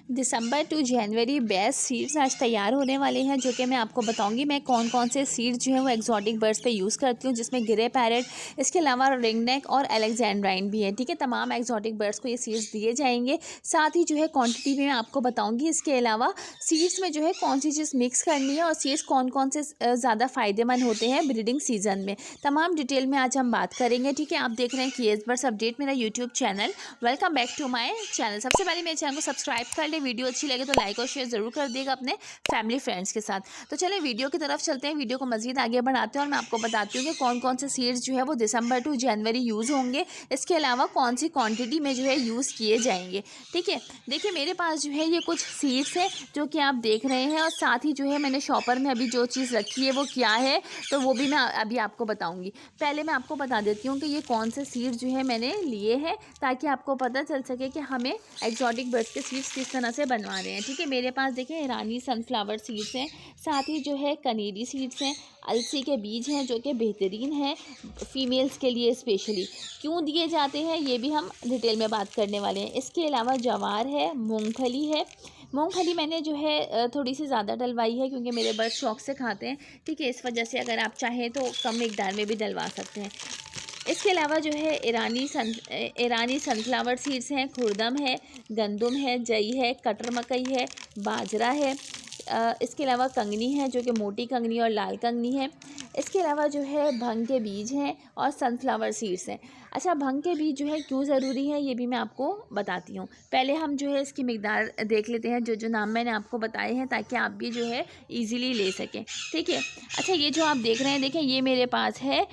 December to January best seeds आज तैयार होने वाले हैं, जो कि मैं आपको बताऊंगी मैं कौन कौन से सीड्स जो है वो एक्जॉटिक बर्ड्स पे यूज़ करती हूँ, जिसमें ग्रे पैरेट, इसके अलावा रिंग नेक और अलेक्जेंड्राइन भी है। ठीक है, तमाम एक्जॉटिक बर्ड्स को ये सीड्स दिए जाएंगे। साथ ही जो है क्वांटिटी भी मैं आपको बताऊँगी। इसके अलावा सीड्स में जो है कौन सी चीज़ मिक्स करनी है और सीड्स कौन कौन से ज़्यादा फ़ायदेमंद होते हैं ब्रीडिंग सीजन में, तमाम डिटेल में आज हम बात करेंगे। ठीक है, आप देख रहे हैं केएस बर्ड्स अपडेट, मेरा YouTube channel. Welcome back to my channel. सबसे पहले मेरे चैनल को सब्सक्राइब कर ले, वीडियो अच्छी लगे तो लाइक और शेयर ज़रूर कर दिएगा अपने फैमिली फ्रेंड्स के साथ। तो चलिए वीडियो की तरफ चलते हैं, वीडियो को मज़ीद आगे बढ़ाते हैं और मैं आपको बताती हूँ कि कौन कौन से सीड्स जो है वो दिसंबर टू जनवरी यूज़ होंगे, इसके अलावा कौन सी क्वांटिटी में जो है यूज़ किए जाएंगे। ठीक है, देखिए मेरे पास जो है ये कुछ सीड्स है जो कि आप देख रहे हैं, और साथ ही जो है मैंने शॉपर में अभी जो चीज़ रखी है वो क्या है तो वो भी मैं अभी आपको बताऊँगी। पहले मैं आपको बता देती हूँ कि ये कौन से सीड्स जो है मैंने लिए हैं, ताकि आपको पता चल सके कि हमें एक्जॉटिक बर्ड्स के सीड्स किस तरह से बनवा रहे हैं। ठीक है, मेरे पास देखिए ईरानी सनफ्लावर सीड्स हैं, साथ ही जो है कनेरी सीड्स हैं, अलसी के बीज हैं जो कि बेहतरीन हैं फीमेल्स के लिए स्पेशली। क्यों दिए जाते हैं ये भी हम डिटेल में बात करने वाले हैं। इसके अलावा जवार है, मूंगफली है। मूंगफली मैंने जो है थोड़ी सी ज़्यादा डलवाई है क्योंकि मेरे बर्ड शौक से खाते हैं। ठीक है, इस वजह से अगर आप चाहें तो कम मिकदार में भी डलवा सकते हैं। इसके अलावा जो है ईरानी सनफ्लावर सीड्स हैं, खुर्दम है, गंदम है, जई है, कटर मकई है, बाजरा है। इसके अलावा कंगनी है जो कि मोटी कंगनी और लाल कंगनी है। इसके अलावा जो है भंग के बीज हैं और सनफ्लावर सीड्स हैं। अच्छा, भंग के बीज जो है क्यों ज़रूरी है ये भी मैं आपको बताती हूँ। पहले हम जो है इसकी मिकदार देख लेते हैं, जो जो नाम मैंने आपको बताए हैं, ताकि आप भी जो है ईज़िली ले सकें। ठीक है, अच्छा ये जो आप देख रहे हैं, देखें ये मेरे पास है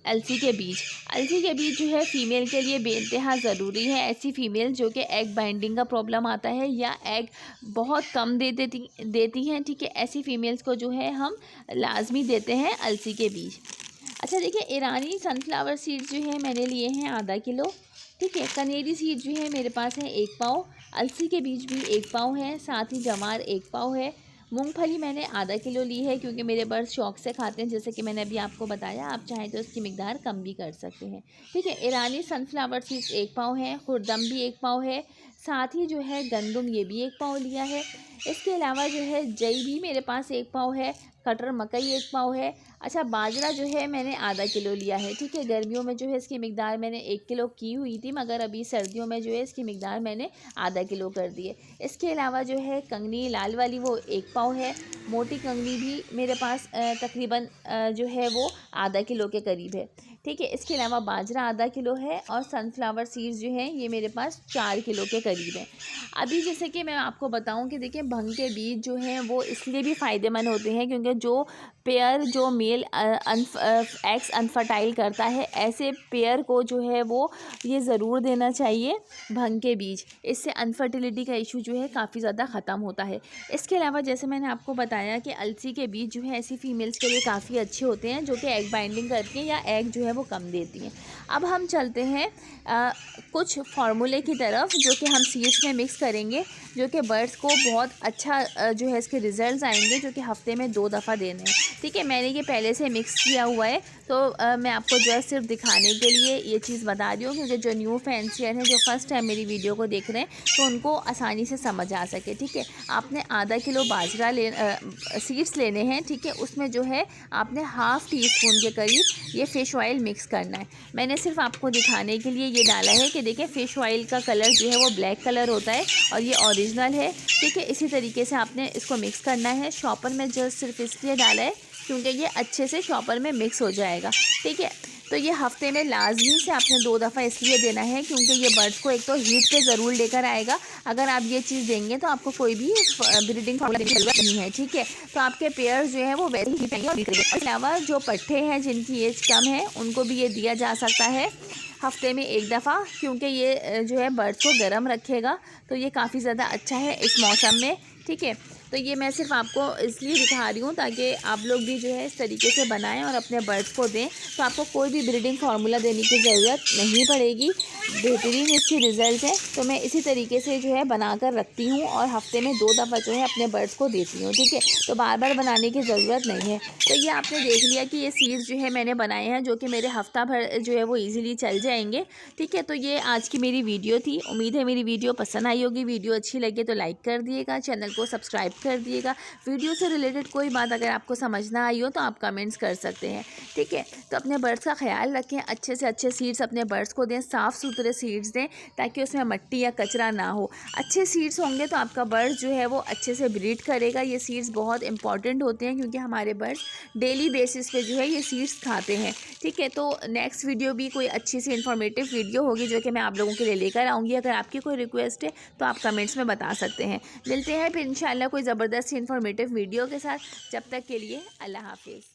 अलसी के बीज। अलसी के बीज जो है फीमेल के लिए बेइंतहा ज़रूरी है। ऐसी फीमेल जो कि एग बाइंडिंग का प्रॉब्लम आता है या एग बहुत कम देती हैं। ठीक है, ऐसी फीमेल्स को जो है हम लाजमी देते हैं अलसी के बीज। अच्छा देखिए, ईरानी सनफ्लावर सीड्स जो है मैंने लिए हैं आधा किलो। ठीक है, कनेरी सीड जो है मेरे पास है 1 पाव, अलसी के बीज भी 1 पाव है, साथ ही जवार 1 पाव है। मूंगफली मैंने आधा किलो ली है क्योंकि मेरे बर्ड शौक से खाते हैं, जैसे कि मैंने अभी आपको बताया। आप चाहें तो इसकी मिकदार कम भी कर सकते हैं। ठीक है, ईरानी सनफ्लावर सीड्स 1 पाव है, खुर्दम भी 1 पाव है, साथ ही जो है गंदम ये भी 1 पाव लिया है। इसके अलावा जो है जई भी मेरे पास 1 पाव है, कटर मकई 1 पाव है। अच्छा, बाजरा जो है मैंने आधा किलो लिया है। ठीक है, गर्मियों में जो है इसकी मिकदार मैंने 1 किलो की हुई थी, मगर अभी सर्दियों में जो है इसकी मिकदार मैंने आधा किलो कर दी है। इसके अलावा जो है कंगनी लाल वाली वो 1 पाव है, मोटी कंगनी भी मेरे पास तकरीबन जो है वो आधा किलो के करीब है। ठीक है, इसके अलावा बाजरा आधा किलो है और सनफ्लावर सीड्स जो हैं ये मेरे पास 4 किलो के करीब है। अभी जैसे कि मैं आपको बताऊं कि देखिए भंग के बीज जो हैं वो इसलिए भी फ़ायदेमंद होते हैं क्योंकि जो पेयर जो मेल एग्स अनफर्टाइल करता है, ऐसे पेयर को जो है वो ये ज़रूर देना चाहिए भंग के बीज। इससे अनफर्टिलिटी का इशू जो है काफ़ी ज़्यादा ख़त्म होता है। इसके अलावा जैसे मैंने आपको बताया कि अलसी के बीज जो है ऐसी फीमेल्स के लिए काफ़ी अच्छे होते हैं जो कि एग बाइंडिंग करती हैं या एग जो है वो कम देती हैं। अब हम चलते हैं कुछ फार्मूले की तरफ जो कि हम सीड्स में मिक्स करेंगे, जो कि बर्ड्स को बहुत अच्छा जो है इसके रिजल्ट्स आएंगे, जो कि हफ्ते में 2 दफ़ा देने हैं। ठीक है, मैंने ये पहले से मिक्स किया हुआ है, तो मैं आपको जस्ट सिर्फ दिखाने के लिए ये चीज़ बता रही हूँ क्योंकि जो न्यू फैंसियर हैं जो फर्स्ट टाइम मेरी वीडियो को देख रहे हैं तो उनको आसानी से समझ आ सके। ठीक है, आपने आधा किलो बाजरा सीड्स लेने हैं। ठीक है, उसमें जो है आपने ½ टीस्पून के करीब ये फ़िश ऑयल मिक्स करना है। मैंने सिर्फ आपको दिखाने के लिए ये डाला है कि देखिए फ़िश ऑयल का कलर जो है वो ब्लैक कलर होता है और ये ओरिजिनल है। ठीक है, इसी तरीके से आपने इसको मिक्स करना है। शॉपर में जस्ट सिर्फ इसलिए डाला है क्योंकि ये अच्छे से शॉपर में मिक्स हो जाएगा। ठीक है, तो ये हफ्ते में लाजमी से आपने 2 दफ़ा इसलिए देना है क्योंकि ये बर्ड्स को एक तो हीट पे ज़रूर लेकर आएगा। अगर आप ये चीज़ देंगे तो आपको कोई भी ब्रीडिंग फार्मूला की ज़रूरत नहीं है। ठीक है, तो आपके पेयर्स जो हैं वो वैसे ही पाएंगे। और इसके अलावा जो पट्ठे हैं जिनकी एज कम है उनको भी ये दिया जा सकता है हफ्ते में 1 दफ़ा, क्योंकि ये जो है बर्ड्स को गर्म रखेगा, तो ये काफ़ी ज़्यादा अच्छा है इस मौसम में। ठीक है, तो तो ये मैं सिर्फ आपको इसलिए दिखा रही हूँ ताकि आप लोग भी जो है इस तरीके से बनाएं और अपने बर्ड्स को दें, तो आपको कोई भी ब्रीडिंग फार्मूला देने की ज़रूरत नहीं पड़ेगी। बेहतरीन इसकी रिज़ल्ट है। तो मैं इसी तरीके से जो है बनाकर रखती हूँ और हफ्ते में 2 दफ़ा जो है अपने बर्ड्स को देती हूँ, ठीक है। तो बार बार बनाने की ज़रूरत नहीं है। तो ये आपने देख लिया कि ये सीड्स जो है मैंने बनाए हैं, जो कि मेरे हफ्ता भर जो है वो ईज़िली चल जाएंगे, ठीक है। तो ये आज की मेरी वीडियो थी। उम्मीद है मेरी वीडियो पसंद आई होगी। वीडियो अच्छी लगे तो लाइक कर दिएगा, चैनल को सब्सक्राइब कर दिएगा। वीडियो से रिलेटेड कोई बात अगर आपको समझ ना आई हो तो आप कमेंट्स कर सकते हैं, ठीक है। तो अपने बर्ड्स का ख्याल रखें, अच्छे से अच्छे सीड्स अपने बर्ड्स को दें, साफ़ सुथरे सीड्स दें ताकि उसमें मिट्टी या कचरा ना हो। अच्छे सीड्स होंगे तो आपका बर्ड जो है वो अच्छे से ब्रीड करेगा। ये सीड्स बहुत इंपॉर्टेंट होते हैं क्योंकि हमारे बर्ड्स डेली बेसिस पे जो है ये सीड्स खाते हैं, ठीक है। तो नेक्स्ट वीडियो भी कोई अच्छी सी इन्फॉर्मेटिव वीडियो होगी जो कि मैं आप लोगों के लिए लेकर आऊँगी। अगर आपकी कोई रिक्वेस्ट है तो आप कमेंट्स में बता सकते हैं। मिलते हैं फिर इंशाल्लाह कोई ज़बरदस्त इन्फॉर्मेटिव वीडियो के साथ। जब तक के लिए अल्लाह हाफिज़।